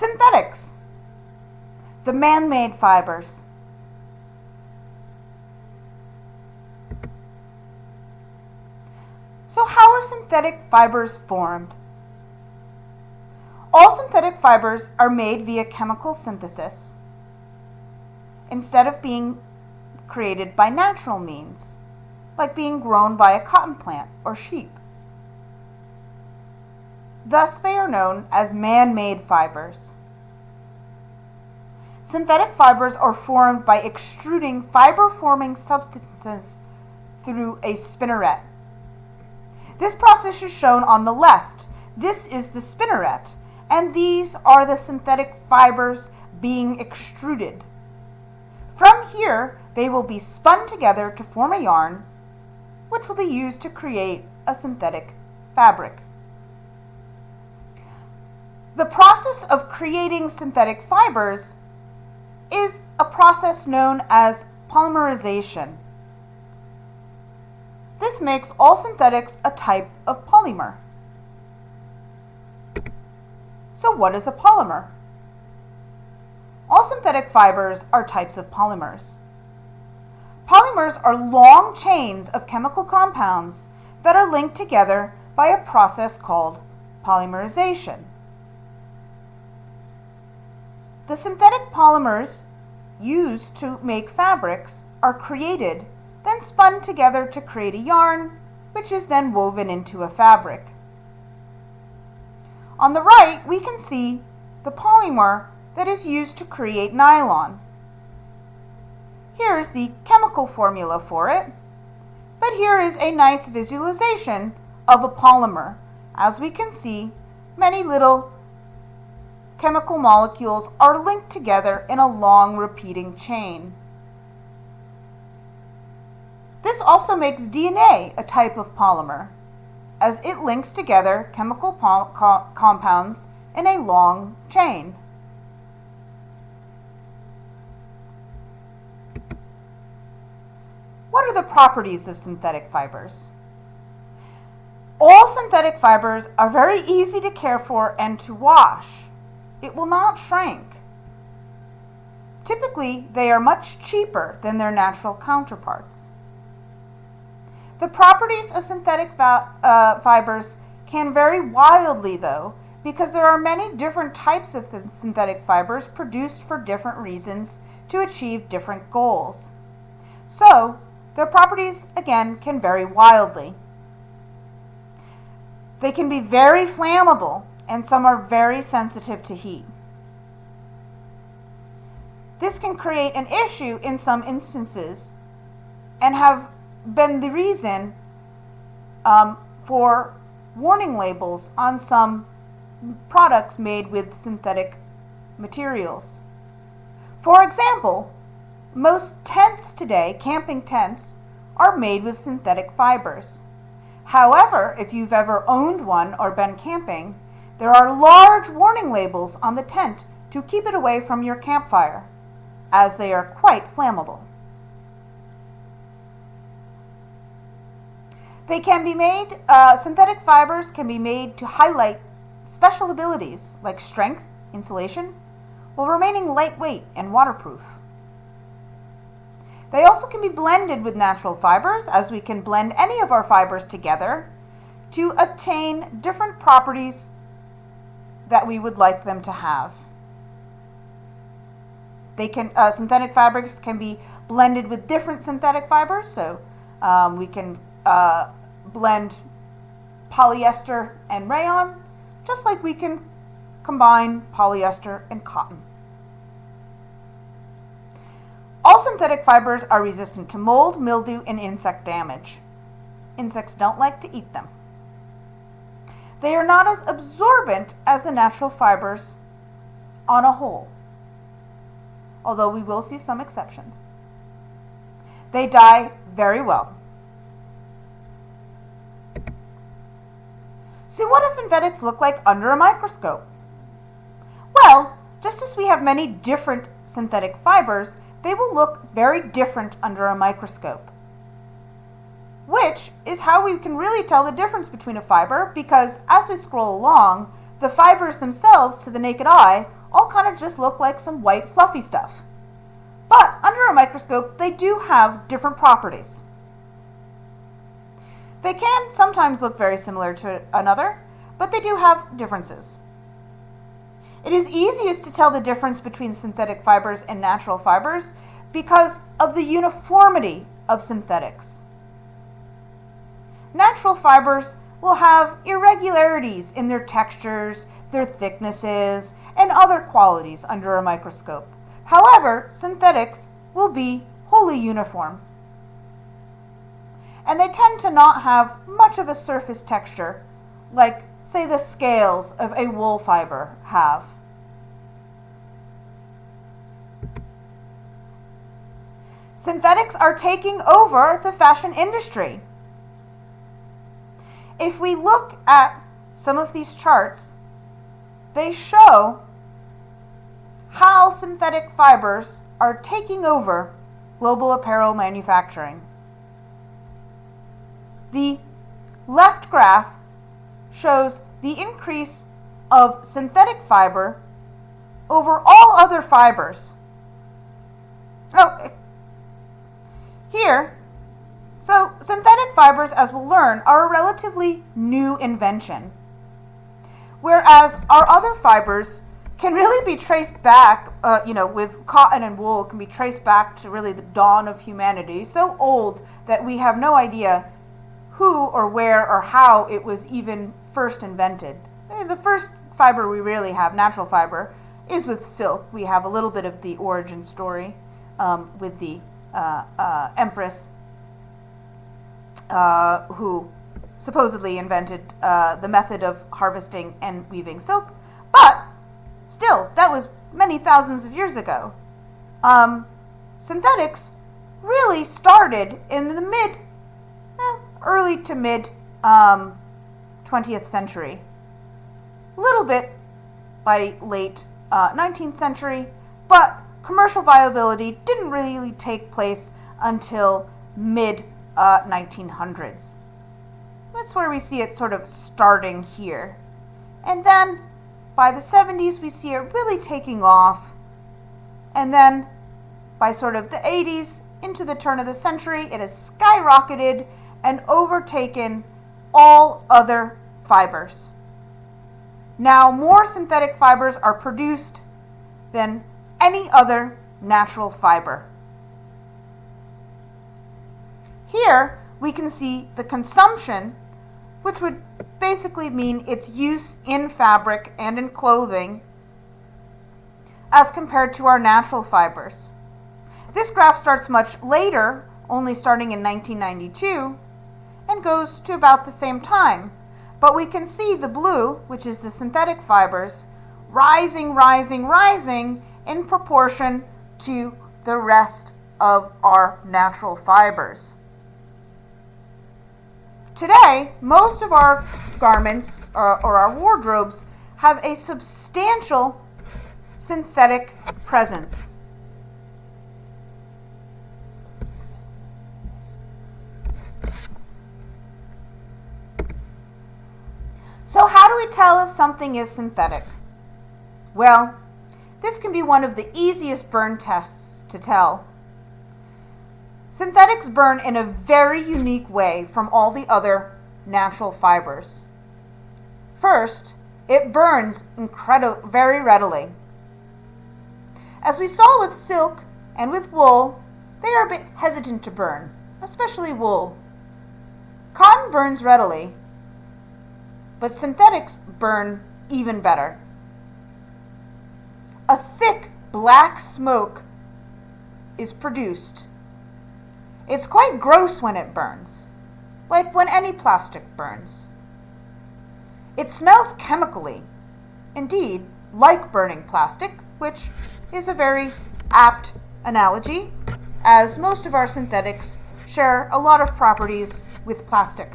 Synthetics, the man-made fibers. So how are synthetic fibers formed? All synthetic fibers are made via chemical synthesis instead of being created by natural means, like being grown by a cotton plant or sheep. Thus, they are known as man-made fibers. Synthetic fibers are formed by extruding fiber-forming substances through a spinneret. This process is shown on the left. This is the spinneret, and these are the synthetic fibers being extruded. From here, they will be spun together to form a yarn, which will be used to create a synthetic fabric. The process of creating synthetic fibers is a process known as polymerization. This makes all synthetics a type of polymer. So what is a polymer? All synthetic fibers are types of polymers. Polymers are long chains of chemical compounds that are linked together by a process called polymerization. The synthetic polymers used to make fabrics are created, then spun together to create a yarn, which is then woven into a fabric. On the right, we can see the polymer that is used to create nylon. Here is the chemical formula for it, but here is a nice visualization of a polymer. As we can see, many little chemical molecules are linked together in a long repeating chain. This also makes DNA a type of polymer, as it links together chemical compounds in a long chain. What are the properties of synthetic fibers? All synthetic fibers are very easy to care for and to wash. It will not shrink. Typically, they are much cheaper than their natural counterparts. The properties of synthetic fibers can vary wildly, though, because there are many different types of synthetic fibers produced for different reasons to achieve different goals. So, their properties, again, can vary wildly. They can be very flammable, and some are very sensitive to heat. This can create an issue in some instances and have been the reason for warning labels on some products made with synthetic materials. For example, most tents today, camping tents, are made with synthetic fibers. However, if you've ever owned one or been camping, there are large warning labels on the tent to keep it away from your campfire, as they are quite flammable. They can be made, synthetic fibers can be made to highlight special abilities like strength, insulation, while remaining lightweight and waterproof. They also can be blended with natural fibers, as we can blend any of our fibers together to attain different properties that we would like them to have. They can, synthetic fabrics can be blended with different synthetic fibers, so we can blend polyester and rayon, just like we can combine polyester and cotton. All synthetic fibers are resistant to mold, mildew, and insect damage. Insects don't like to eat them. They are not as absorbent as the natural fibers on a whole, although we will see some exceptions. They dye very well. So what do synthetics look like under a microscope? Well, just as we have many different synthetic fibers, they will look very different under a microscope, which is how we can really tell the difference between a fiber, because as we scroll along, the fibers themselves to the naked eye all kind of just look like some white fluffy stuff. But under a microscope, they do have different properties. They can sometimes look very similar to another, but they do have differences. It is easiest to tell the difference between synthetic fibers and natural fibers because of the uniformity of synthetics. Natural fibers will have irregularities in their textures, their thicknesses, and other qualities under a microscope. However, synthetics will be wholly uniform. And they tend to not have much of a surface texture, like, say, the scales of a wool fiber have. Synthetics are taking over the fashion industry. If we look at some of these charts, they show how synthetic fibers are taking over global apparel manufacturing. The left graph shows the increase of synthetic fiber over all other fibers. Here, so synthetic fibers, as we'll learn, are a relatively new invention, whereas our other fibers can really be traced back, with cotton and wool, can be traced back to really the dawn of humanity, so old that we have no idea who or where or how it was even first invented. The first fiber we really have, natural fiber, is with silk. We have a little bit of the origin story with the empress who supposedly invented the method of harvesting and weaving silk, but still, that was many thousands of years ago. Synthetics really started in the early to mid 20th century. A little bit by late 19th century, but commercial viability didn't really take place until mid 1900s. That's where we see it sort of starting here. And then by the 70s, we see it really taking off. And then by sort of the 80s into the turn of the century, it has skyrocketed and overtaken all other fibers. Now, more synthetic fibers are produced than any other natural fiber. Here, we can see the consumption, which would basically mean its use in fabric and in clothing as compared to our natural fibers. This graph starts much later, only starting in 1992, and goes to about the same time. But we can see the blue, which is the synthetic fibers, rising in proportion to the rest of our natural fibers. Today, most of our garments or our wardrobes have a substantial synthetic presence. So how do we tell if something is synthetic? Well, this can be one of the easiest burn tests to tell. Synthetics burn in a very unique way from all the other natural fibers. First, it burns very readily. As we saw with silk and with wool, they are a bit hesitant to burn, especially wool. Cotton burns readily, but synthetics burn even better. A thick black smoke is produced. It's quite gross when it burns, like when any plastic burns. It smells chemically, indeed, like burning plastic, which is a very apt analogy, as most of our synthetics share a lot of properties with plastic.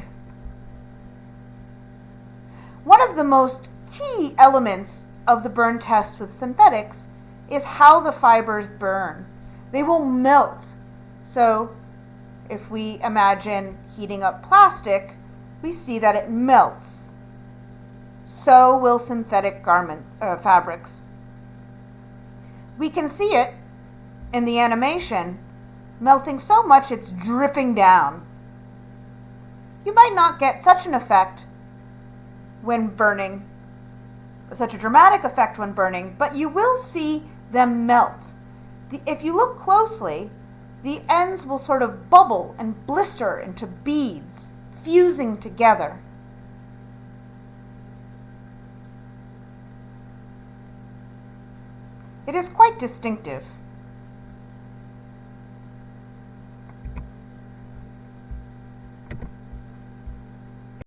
One of the most key elements of the burn test with synthetics is how the fibers burn. They will melt. So if we imagine heating up plastic, we see that it melts. So will synthetic fabrics. We can see it in the animation melting so much it's dripping down. You might not get such an effect when burning, such a dramatic effect when burning, but you will see them melt. If you look closely, the ends will sort of bubble and blister into beads, fusing together. It is quite distinctive.